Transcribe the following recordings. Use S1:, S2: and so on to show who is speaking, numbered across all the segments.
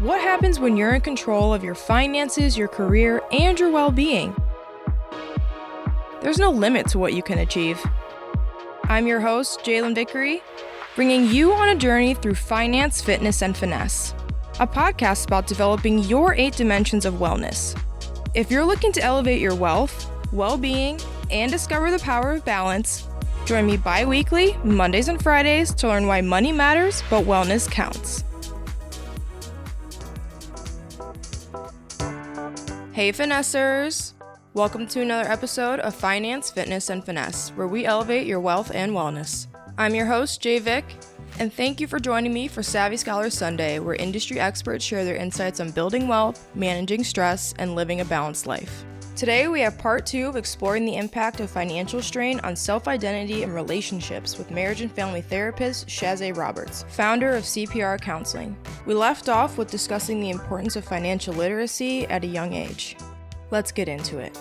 S1: What happens when you're in control of your finances, your career, and your well-being? There's no limit to what you can achieve. I'm your host, Jalen Vickery, bringing you on a journey through finance, fitness, and finesse, a podcast about developing your 8 dimensions of wellness. If you're looking to elevate your wealth, well-being, and discover the power of balance, join me bi-weekly, Mondays and Fridays, to learn why money matters, but wellness counts. Hey finessers! Welcome to another episode of Finance, Fitness, and Finesse, where we elevate your wealth and wellness. I'm your host, Jay Vick, and thank you for joining me for Savvy Scholar Sunday, where industry experts share their insights on building wealth, managing stress, and living a balanced life. Today, we have part 2 of exploring the impact of financial strain on self-identity and relationships with marriage and family therapist Chazzè Roberts, founder of CPR Counseling. We left off with discussing the importance of financial literacy at a young age. Let's get into it.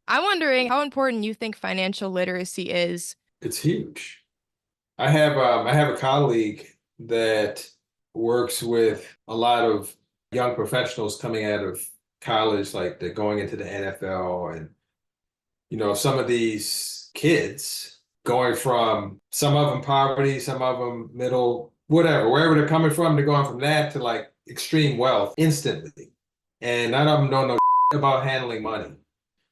S1: I'm wondering how important you think financial literacy is.
S2: It's huge. I have a colleague that works with a lot of young professionals coming out of college, like they're going into the NFL, and some of these kids going from some of them poverty, some of them middle, whatever, wherever they're coming from, they're going from that to like extreme wealth instantly, and none of them don't know about handling money.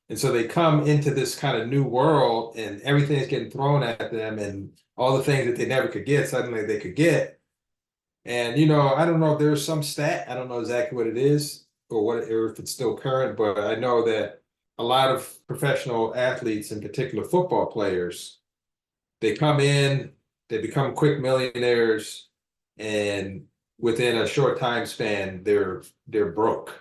S2: And so they come into this kind of new world and everything's getting thrown at them, and all the things that they never could get, suddenly they could get. And, I don't know if there's some stat, I don't know exactly what it is or if it's still current, but I know that a lot of professional athletes, in particular football players, they come in, they become quick millionaires, and within a short time span, they're broke,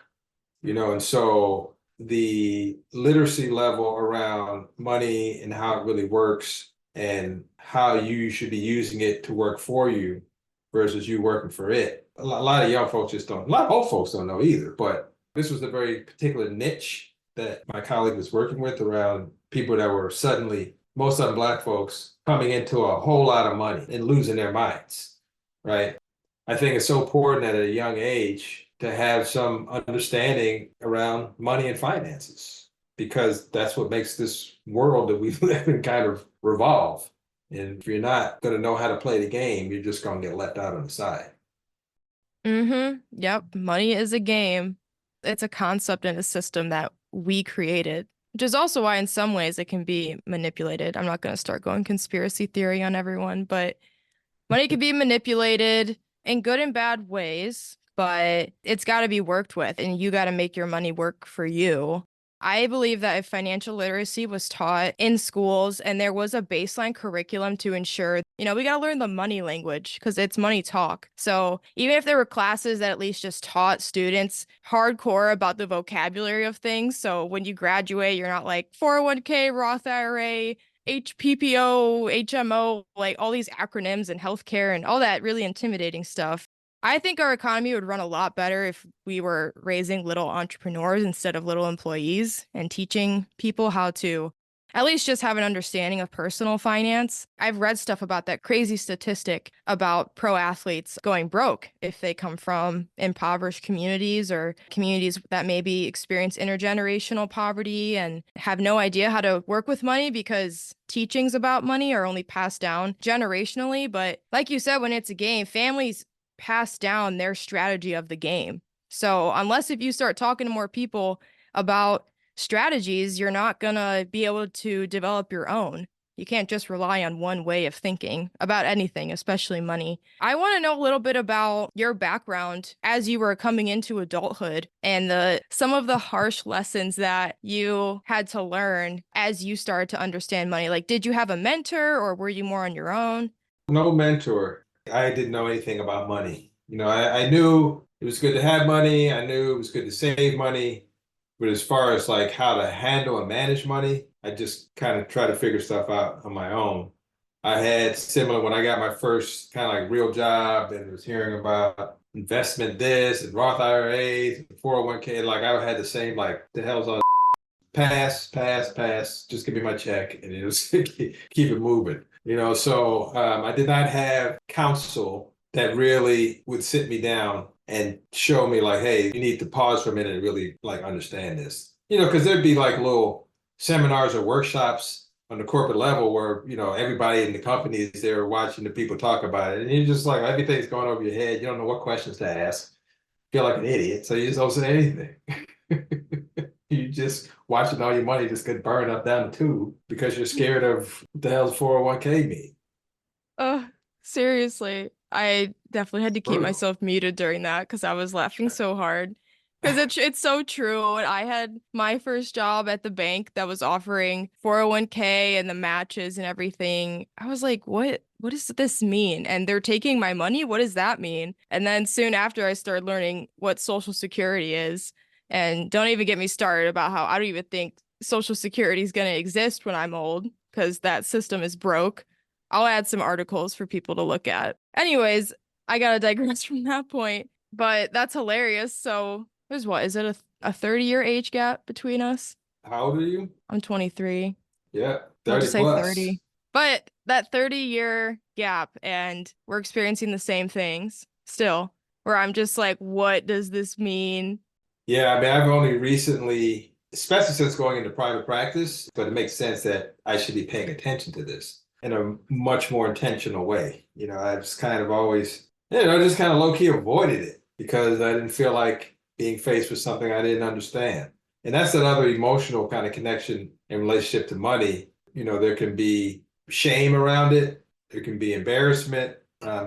S2: and so the literacy level around money and how it really works and how you should be using it to work for you versus you working for it. A lot of young folks just don't, a lot of old folks don't know either, but this was a very particular niche that my colleague was working with around people that were suddenly, most of them Black folks, coming into a whole lot of money and losing their minds, right? I think it's so important at a young age to have some understanding around money and finances, because that's what makes this world that we live in kind of revolve. And if you're not going to know how to play the game, you're just going to get left out on the side.
S1: Yep. Money is a game. It's a concept and a system that we created, which is also why in some ways it can be manipulated. I'm not going to start going conspiracy theory on everyone, but money can be manipulated in good and bad ways, but it's got to be worked with, and you got to make your money work for you. I believe that if financial literacy was taught in schools and there was a baseline curriculum to ensure, we got to learn the money language because it's money talk. So even if there were classes that at least just taught students hardcore about the vocabulary of things, so when you graduate, you're not like 401k, Roth IRA, HPPO, HMO, like all these acronyms and healthcare and all that really intimidating stuff. I think our economy would run a lot better if we were raising little entrepreneurs instead of little employees and teaching people how to at least just have an understanding of personal finance. I've read stuff about that crazy statistic about pro athletes going broke if they come from impoverished communities or communities that maybe experience intergenerational poverty and have no idea how to work with money because teachings about money are only passed down generationally. But like you said, when it's a game, families pass down their strategy of the game. So unless if you start talking to more people about strategies, you're not going to be able to develop your own. You can't just rely on one way of thinking about anything, especially money. I want to know a little bit about your background as you were coming into adulthood and some of the harsh lessons that you had to learn as you started to understand money. Like, did you have a mentor or were you more on your own?
S2: No mentor. I didn't know anything about money. I knew it was good to have money. I knew it was good to save money. But as far as like how to handle and manage money, I just kind of try to figure stuff out on my own. I had similar when I got my first kind of like real job and was hearing about investment this and Roth IRAs and 401k. Like I had the same, like, the hell's all pass, pass, pass. Just give me my check, and it was keep it moving. So I did not have counsel that really would sit me down and show me like, hey, you need to pause for a minute and really like understand this. Because there'd be like little seminars or workshops on the corporate level where, everybody in the company is there watching the people talk about it. And you're just like, everything's going over your head. You don't know what questions to ask. Feel like an idiot. So you just don't say anything. You just watching all your money just get burned up down the tube because you're scared of what the hell's 401k mean.
S1: Uh, seriously, I definitely had to keep
S2: Brutal.
S1: myself muted during that because I was laughing so hard. Because it's so true. When I had my first job at the bank that was offering 401k and the matches and everything, I was like, what does this mean? And they're taking my money? What does that mean? And then soon after I started learning what Social Security is. And don't even get me started about how I don't even think Social Security is going to exist when I'm old because that system is broke. I'll add some articles for people to look at. Anyways, I gotta digress from that point, but that's hilarious. So there's what, is it a 30-year age gap between us?
S2: How old are you?
S1: I'm 23.
S2: Yeah,
S1: We'll
S2: 30
S1: just say
S2: plus.
S1: 30. But that 30-year gap, and we're experiencing the same things still, where I'm just like, what does this mean?
S2: Yeah, I mean, I've only recently, especially since going into private practice, but it makes sense that I should be paying attention to this in a much more intentional way. I just kind of always, just kind of low key avoided it because I didn't feel like being faced with something I didn't understand. And that's another emotional kind of connection in relationship to money. There can be shame around it. There can be embarrassment.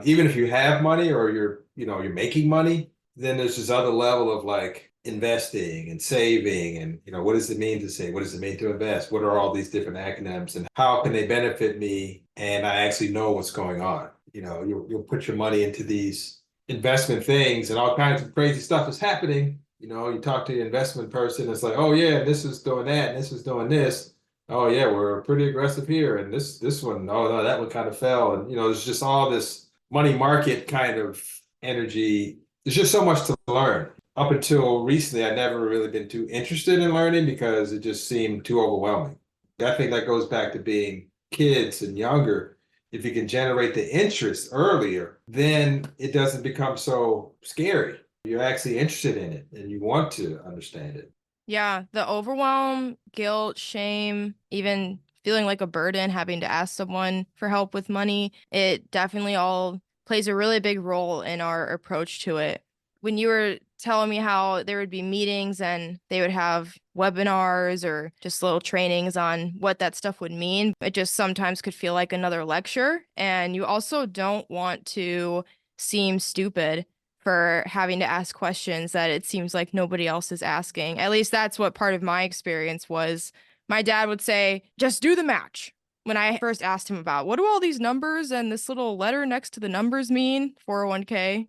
S2: Even if you have money or you're making money, then there's this other level of like investing and saving and what does it mean to save? What does it mean to invest? What are all these different acronyms and how can they benefit me? And I actually know what's going on. You'll put your money into these investment things and all kinds of crazy stuff is happening. You talk to the investment person, it's like, oh yeah, this is doing that, and this is doing this. Oh yeah, we're pretty aggressive here, and this one, oh no, that one kind of fell, and there's just all this money market kind of energy. There's just so much to learn. Up until recently, I'd never really been too interested in learning because it just seemed too overwhelming. I think that goes back to being kids and younger. If you can generate the interest earlier, then it doesn't become so scary. You're actually interested in it and you want to understand it.
S1: Yeah, the overwhelm, guilt, shame, even feeling like a burden, having to ask someone for help with money, it definitely all plays a really big role in our approach to it. When you were telling me how there would be meetings and they would have webinars or just little trainings on what that stuff would mean, it just sometimes could feel like another lecture. And you also don't want to seem stupid for having to ask questions that it seems like nobody else is asking. At least that's what part of my experience was. My dad would say, just do the match. When I first asked him about what do all these numbers and this little letter next to the numbers mean, 401k,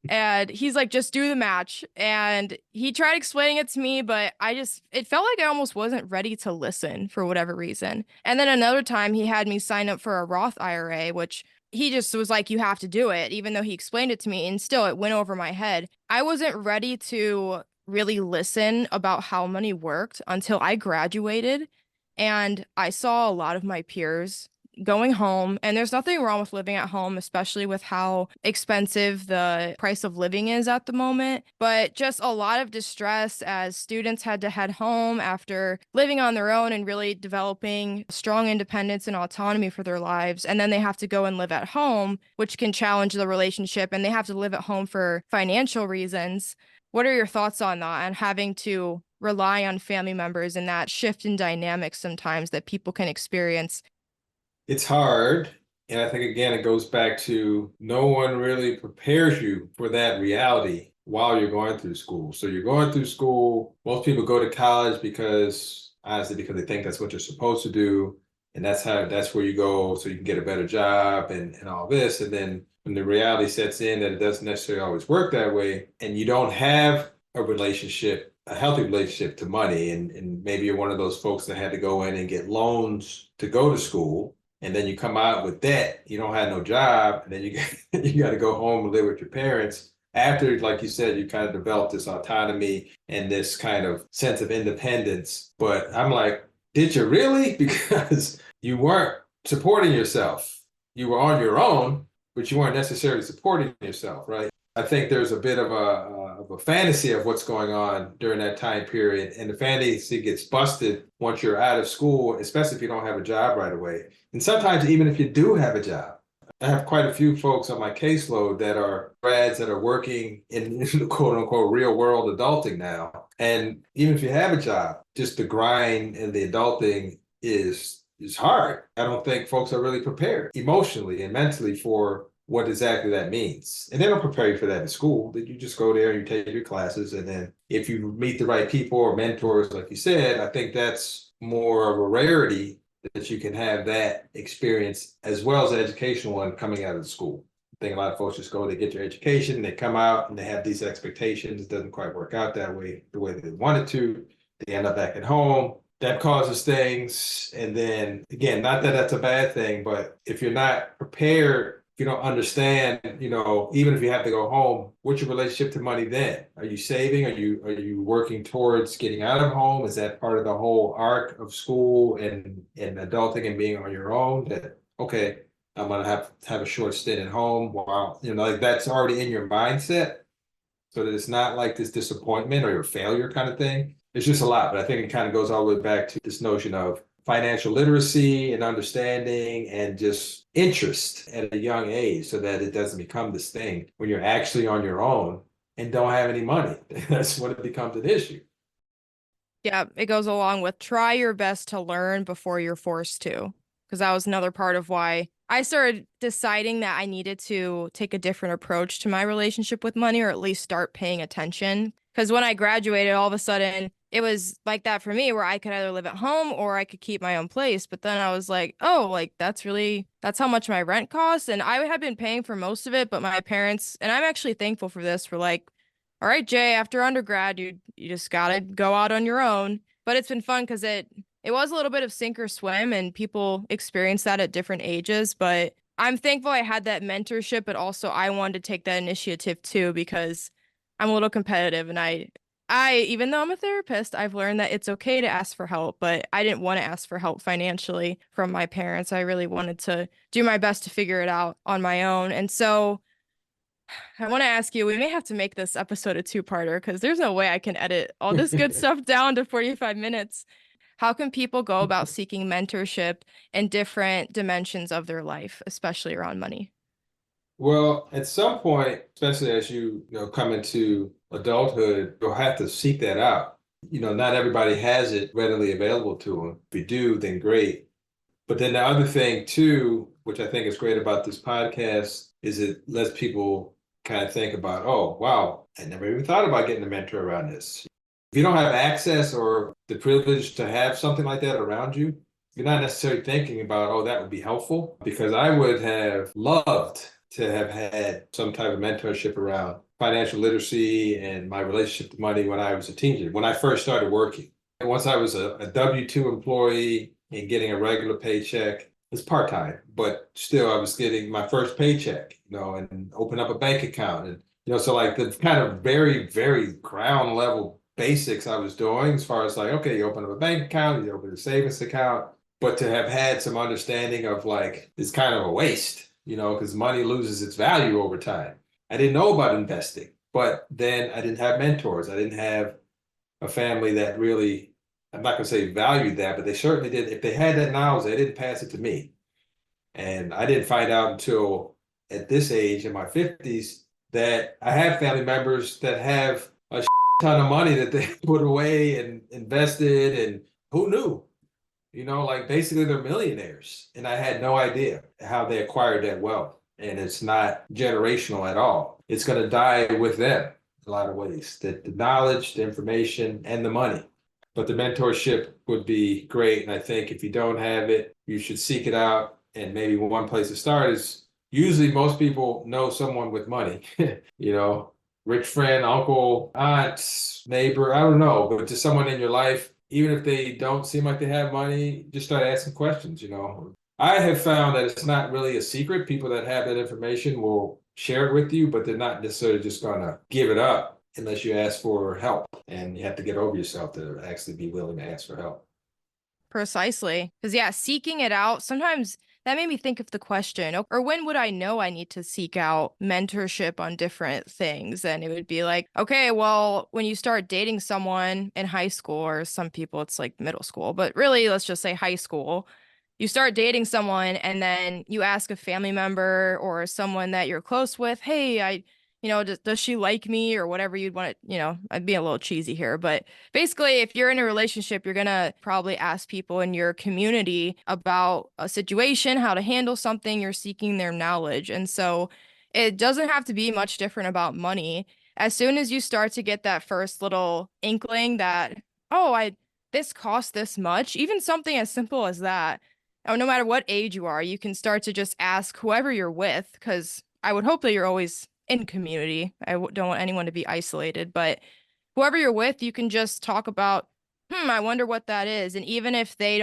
S1: and he's like, just do the match. And he tried explaining it to me, but it felt like I almost wasn't ready to listen for whatever reason. And then another time he had me sign up for a Roth IRA, which he just was like, you have to do it, even though he explained it to me. And still, it went over my head. I wasn't ready to really listen about how money worked until I graduated. And I saw a lot of my peers going home. And there's nothing wrong with living at home, especially with how expensive the price of living is at the moment. But just a lot of distress as students had to head home after living on their own and really developing strong independence and autonomy for their lives. And then they have to go and live at home, which can challenge the relationship. And they have to live at home for financial reasons. What are your thoughts on that and having to rely on family members and that shift in dynamics sometimes that people can experience?
S2: It's hard. And I think, again, it goes back to no one really prepares you for that reality while you're going through school. So you're going through school. Most people go to college honestly, because they think that's what you're supposed to do. And that's where you go so you can get a better job and all this. And then when the reality sets in that it doesn't necessarily always work that way, and you don't have a healthy relationship to money, and maybe you're one of those folks that had to go in and get loans to go to school and then you come out with debt, you don't have no job, and then you got to go home and live with your parents after, like you said, you kind of develop this autonomy and this kind of sense of independence. But I'm like, did you really? Because you weren't supporting yourself. You were on your own, but you weren't necessarily supporting yourself, right? I think there's a bit of a fantasy of what's going on during that time period, and the fantasy gets busted once you're out of school, especially if you don't have a job right away. And sometimes even if you do have a job, I have quite a few folks on my caseload that are grads that are working in quote unquote real world adulting now. And even if you have a job, just the grind and the adulting is hard. I don't think folks are really prepared emotionally and mentally for what exactly that means. And they don't prepare you for that in school. That you just go there and you take your classes. And then if you meet the right people or mentors, like you said, I think that's more of a rarity that you can have that experience as well as an educational one coming out of the school. I think a lot of folks just go, they get their education, they come out and they have these expectations. It doesn't quite work out that way, the way they want it to. They end up back at home. That causes things. And then again, not that that's a bad thing, but if you're not prepared, if you don't understand, even if you have to go home, what's your relationship to money then? Are you saving? Are you working towards getting out of home? Is that part of the whole arc of school and adulting and being on your own? That okay, I'm gonna have a short stint at home while like that's already in your mindset, so that it's not like this disappointment or your failure kind of thing. It's just a lot, but I think it kind of goes all the way back to this notion of financial literacy and understanding and just interest at a young age so that it doesn't become this thing when you're actually on your own and don't have any money. That's when it becomes an issue.
S1: Yeah, it goes along with try your best to learn before you're forced to. Because that was another part of why I started deciding that I needed to take a different approach to my relationship with money, or at least start paying attention. Because when I graduated, all of a sudden it was like that for me, where I could either live at home or I could keep my own place. But then I was like, oh, like that's how much my rent costs. And I had been paying for most of it, but my parents, and I'm actually thankful for this, for like, all right, Jay, after undergrad, you just gotta go out on your own. But it's been fun because it was a little bit of sink or swim, and people experience that at different ages. But I'm thankful I had that mentorship, but also I wanted to take that initiative too, because I'm a little competitive, and I even though I'm a therapist, I've learned that it's okay to ask for help, but I didn't want to ask for help financially from my parents. I really wanted to do my best to figure it out on my own. And so I want to ask you, we may have to make this episode a two-parter because there's no way I can edit all this good stuff down to 45 minutes. How can people go about seeking mentorship in different dimensions of their life, especially around money?
S2: Well, at some point, especially as you come into adulthood, you'll have to seek that out. Not everybody has it readily available to them. If you do, then great. But then the other thing too, which I think is great about this podcast, is it lets people kind of think about, oh, wow, I never even thought about getting a mentor around this. If you don't have access or the privilege to have something like that around you, you're not necessarily thinking about, oh, that would be helpful, because I would have loved to have had some type of mentorship around financial literacy and my relationship to money when I was a teenager, when I first started working. And once I was a W-2 employee and getting a regular paycheck, it's part-time, but still I was getting my first paycheck, and open up a bank account. And, so like the kind of very, very ground level basics I was doing as far as like, okay, you open up a bank account, you open a savings account, but to have had some understanding of like, it's kind of a waste, because money loses its value over time. I didn't know about investing, but then I didn't have mentors. I didn't have a family that really, I'm not going to say valued that, but they certainly did. If they had that knowledge, they didn't pass it to me. And I didn't find out until at this age in my 50s that I have family members that have a ton of money that they put away and invested, and who knew? Like basically they're millionaires. And I had no idea how they acquired that wealth. And it's not generational at all. It's going to die with them in a lot of ways. The knowledge, the information, and the money. But the mentorship would be great. And I think if you don't have it, you should seek it out. And maybe one place to start is usually most people know someone with money, rich friend, uncle, aunt, neighbor, I don't know, but just someone in your life. Even if they don't seem like they have money, just start asking questions. I have found that it's not really a secret. People that have that information will share it with you, but they're not necessarily just going to give it up unless you ask for help. And you have to get over yourself to actually be willing to ask for help.
S1: Precisely. Because, yeah, seeking it out, sometimes that made me think of the question, or when would I know I need to seek out mentorship on different things? And it would be like, okay, well, when you start dating someone in high school, or some people it's like middle school, but really, let's just say high school, you start dating someone and then you ask a family member or someone that you're close with, hey, does she like me or whatever you'd want to, I'd be a little cheesy here, but basically, if you're in a relationship, you're gonna probably ask people in your community about a situation, how to handle something, you're seeking their knowledge. And so it doesn't have to be much different about money. As soon as you start to get that first little inkling that, oh, I this costs this much, even something as simple as that, oh, no matter what age you are, you can start to just ask whoever you're with, because I would hope that you're always in community. Don't want anyone to be isolated, but whoever you're with, you can just talk about, I wonder what that is. And even if they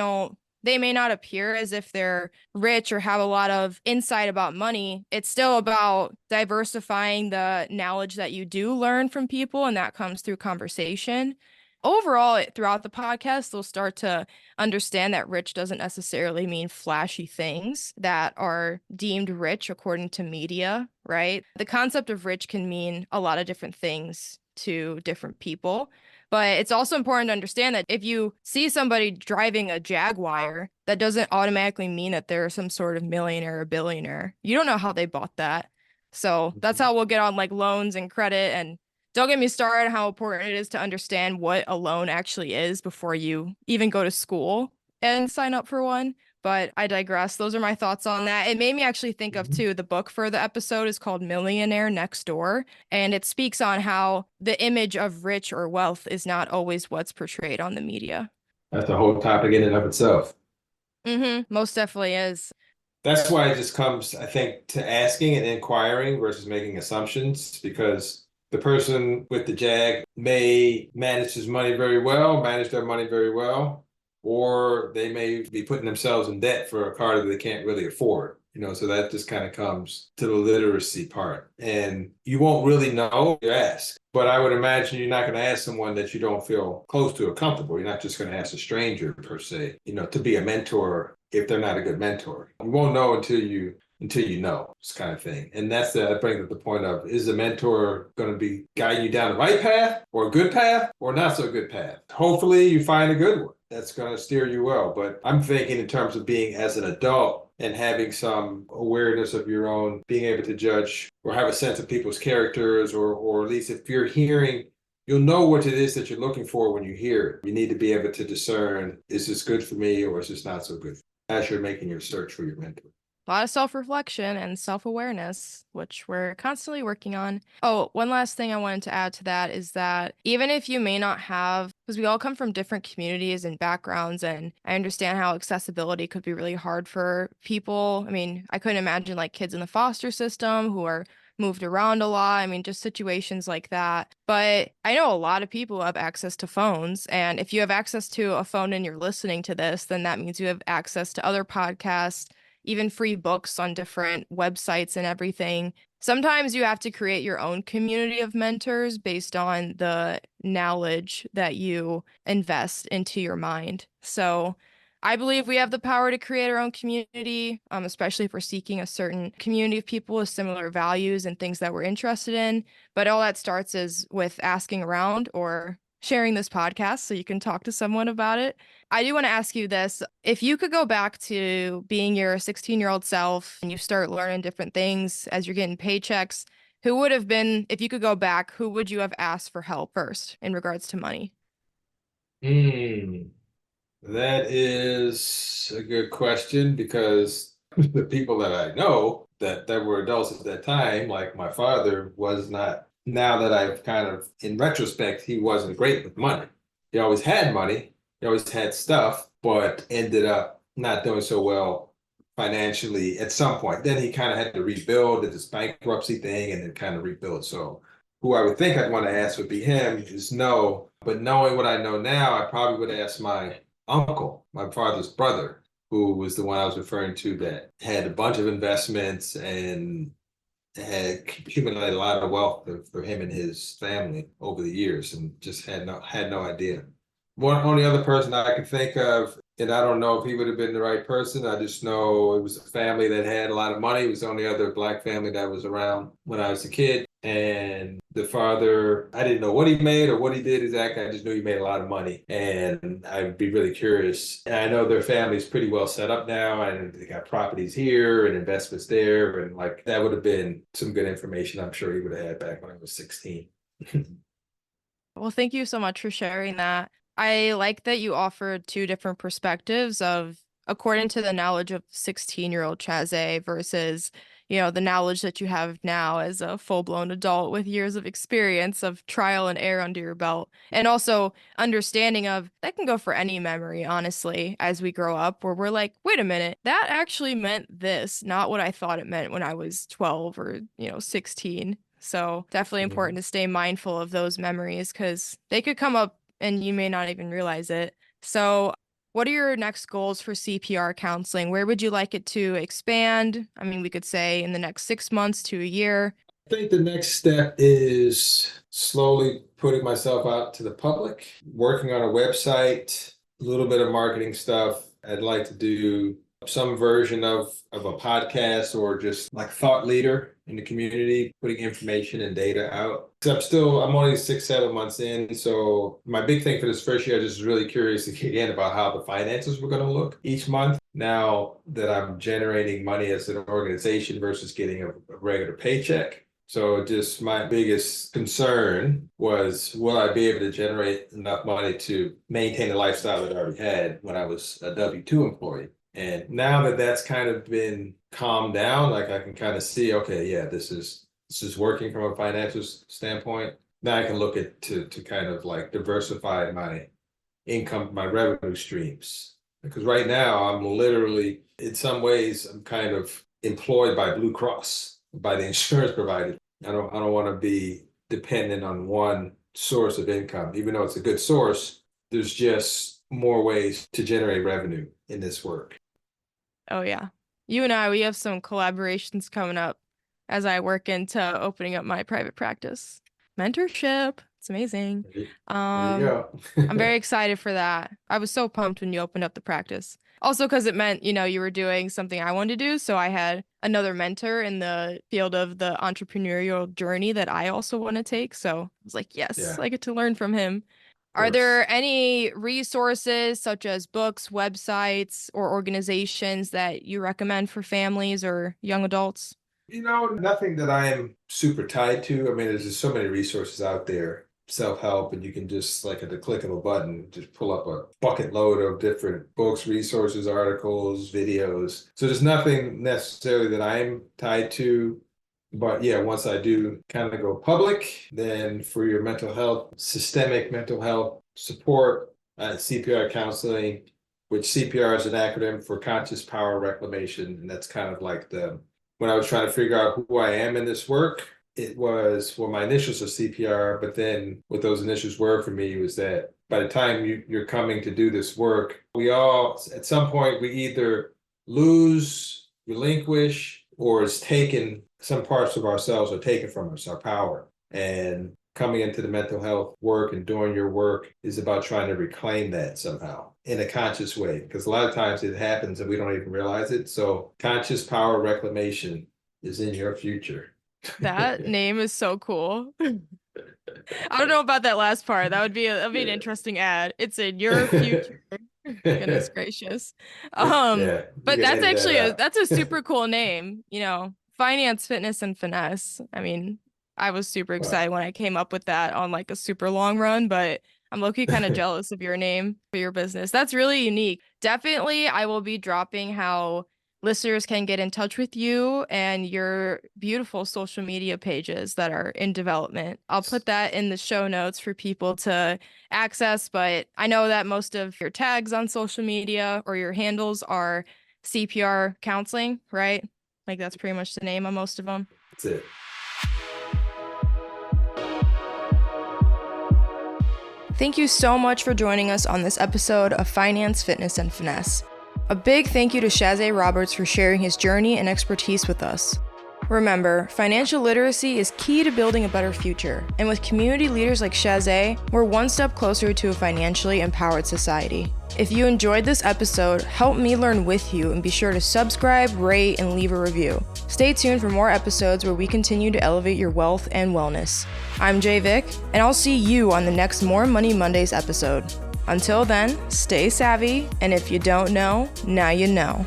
S1: may not appear as if they're rich or have a lot of insight about money, it's still about diversifying the knowledge that you do learn from people, and that comes through conversation. Overall, throughout the podcast, they'll start to understand that rich doesn't necessarily mean flashy things that are deemed rich according to media, right? The concept of rich can mean a lot of different things to different people. But it's also important to understand that if you see somebody driving a Jaguar, that doesn't automatically mean that they're some sort of millionaire or billionaire. You don't know how they bought that. So that's how we'll get on like loans and credit. And don't get me started on how important it is to understand what a loan actually is before you even go to school and sign up for one. But I digress. Those are my thoughts on that. It made me actually think of,
S2: Mhm.
S1: too, the book for the episode is called Millionaire Next Door, and it speaks on how the image of rich or wealth is not always what's portrayed on the media.
S2: That's a whole topic in and of itself.
S1: Most definitely is.
S2: That's why it just comes, I think, to asking and inquiring versus making assumptions, because the person with the Jag may manage his money very well, manage their money very well, or they may be putting themselves in debt for a car that they can't really afford. So that just kind of comes to the literacy part. And you won't really know if you ask. But I would imagine you're not going to ask someone that you don't feel close to or comfortable. You're not just going to ask a stranger per se, to be a mentor if they're not a good mentor. You won't know until you know, this kind of thing. And that brings up the point of, is the mentor going to be guiding you down the right path or a good path or not so good path? Hopefully you find a good one that's going to steer you well. But I'm thinking in terms of being as an adult and having some awareness of your own, being able to judge or have a sense of people's characters, or at least if you're hearing, you'll know what it is that you're looking for when you hear it. You need to be able to discern, is this good for me or is this not so good as you're making your search for your mentor?
S1: A lot of self-reflection and self-awareness, which we're constantly working on. Oh, one last thing I wanted to add to that is that even if you may not have, because we all come from different communities and backgrounds, and I understand how accessibility could be really hard for people. I mean, I couldn't imagine like kids in the foster system who are moved around a lot. I mean, just situations like that. But I know a lot of people have access to phones. And if you have access to a phone and you're listening to this, then that means you have access to other podcasts, even free books on different websites and everything. Sometimes you have to create your own community of mentors based on the knowledge that you invest into your mind. So I believe we have the power to create our own community, especially if we're seeking a certain community of people with similar values and things that we're interested in. But all that starts is with asking around or sharing this podcast so you can talk to someone about it. I do want to ask you this. If you could go back to being your 16-year-old self and you start learning different things as you're getting paychecks, who would have been, if you could go back, who would you have asked for help first in regards to money?
S2: Hmm. That is a good question, because the people that I know that were adults at that time, like my father, was not, now that I've kind of, in retrospect, he wasn't great with money. He always had money, he always had stuff, but ended up not doing so well financially at some point. Then he kind of had to rebuild, did this bankruptcy thing, and then kind of rebuild. So who I would think I'd want to ask would be him, is no. But knowing what I know now, I probably would ask my uncle, my father's brother, who was the one I was referring to that had a bunch of investments and had accumulated a lot of wealth for him and his family over the years, and just had no idea. One only other person I can think of, and I don't know if he would have been the right person. I just know it was a family that had a lot of money. It was the only other black family that was around when I was a kid. And the father, I didn't know what he made or what he did exactly. I just knew he made a lot of money. And I'd be really curious. And I know their family's pretty well set up now, and they got properties here and investments there. And like that would have been some good information I'm sure he would have had back when I was 16.
S1: Well, thank you so much for sharing that. I like that you offered two different perspectives of according to the knowledge of 16-year-old Chazzè versus, the knowledge that you have now as a full-blown adult with years of experience of trial and error under your belt. And also understanding of that can go for any memory, honestly, as we grow up, where we're like, wait a minute, that actually meant this, not what I thought it meant when I was 12 or, 16. So definitely important
S2: Mhm.
S1: to stay mindful of those memories because they could come up and you may not even realize it. So, what are your next goals for CPR counseling? Where would you like it to expand? I mean, we could say in the next 6 months to a year.
S2: I think the next step is slowly putting myself out to the public, working on a website, a little bit of marketing stuff. I'd like to do some version of a podcast or just like thought leader in the community, putting information and data out. 'Cause I'm only 6, 7 months in. So my big thing for this first year, I just really curious again about how the finances were going to look each month. Now that I'm generating money as an organization versus getting a regular paycheck. So just my biggest concern was, will I be able to generate enough money to maintain the lifestyle that I already had when I was a W-2 employee? And now that that's kind of been calmed down, like I can kind of see, okay, yeah, this is working from a financial standpoint. Now I can look at to kind of like diversify my income, my revenue streams. Because right now I'm literally, in some ways, I'm kind of employed by Blue Cross, by the insurance provider. I don't want to be dependent on one source of income, even though it's a good source. There's just more ways to generate revenue in this work.
S1: Oh, yeah. You and I, we have some collaborations coming up as I work into opening up my private practice. Mentorship. It's amazing.
S2: There you
S1: Um,
S2: go.
S1: I'm very excited for that. I was so pumped when you opened up the practice. Also, because it meant, you were doing something I wanted to do. So I had another mentor in the field of the entrepreneurial journey that I also want to take. So I was like, yes,
S2: Yeah,
S1: I get to learn from him.
S2: of
S1: Are
S2: course.
S1: there any resources such as books, websites, or organizations that you recommend for families or young adults?
S2: Nothing that I am super tied to. I mean, there's just so many resources out there, self-help, and you can just like at the click of a button, just pull up a bucket load of different books, resources, articles, videos. So there's nothing necessarily that I'm tied to. But yeah, once I do kind of go public, then for your mental health, systemic mental health support, CPR counseling, which CPR is an acronym for Conscious Power Reclamation. And that's kind of like when I was trying to figure out who I am in this work, it was, well, my initials are CPR, but then what those initials were for me was that by the time you're coming to do this work, we all, at some point, we either lose, relinquish, or it's taken, some parts of ourselves are taken from us, our power. And coming into the mental health work and doing your work is about trying to reclaim that somehow in a conscious way, because a lot of times it happens and we don't even realize it. So conscious power reclamation is in your future.
S1: That name is so cool. I don't know about that last part. That'd be an interesting ad. It's in your future. Goodness gracious.
S2: Yeah, you
S1: But
S2: can
S1: that's
S2: edit that
S1: actually a
S2: out.
S1: that's a super cool name, finance, fitness, and finesse. I mean, I was super
S2: Well,
S1: excited when I came up with that on like a super long run, but I'm low-key kind of jealous of your name for your business. That's really unique. Definitely, I will be dropping how listeners can get in touch with you and your beautiful social media pages that are in development. I'll put that in the show notes for people to access, but I know that most of your tags on social media or your handles are CPR counseling, right? Like that's pretty much the name on most of them.
S2: that's it.
S1: Thank you so much for joining us on this episode of Finance, Fitness, and Finesse. A big thank you to Chazzè Roberts for sharing his journey and expertise with us. Remember, financial literacy is key to building a better future, and with community leaders like Chazzè, we're one step closer to a financially empowered society. If you enjoyed this episode, help me learn with you and be sure to subscribe, rate, and leave a review. Stay tuned for more episodes where we continue to elevate your wealth and wellness. I'm Jay Vick, and I'll see you on the next More Money Mondays episode. Until then, stay savvy, and if you don't know, now you know.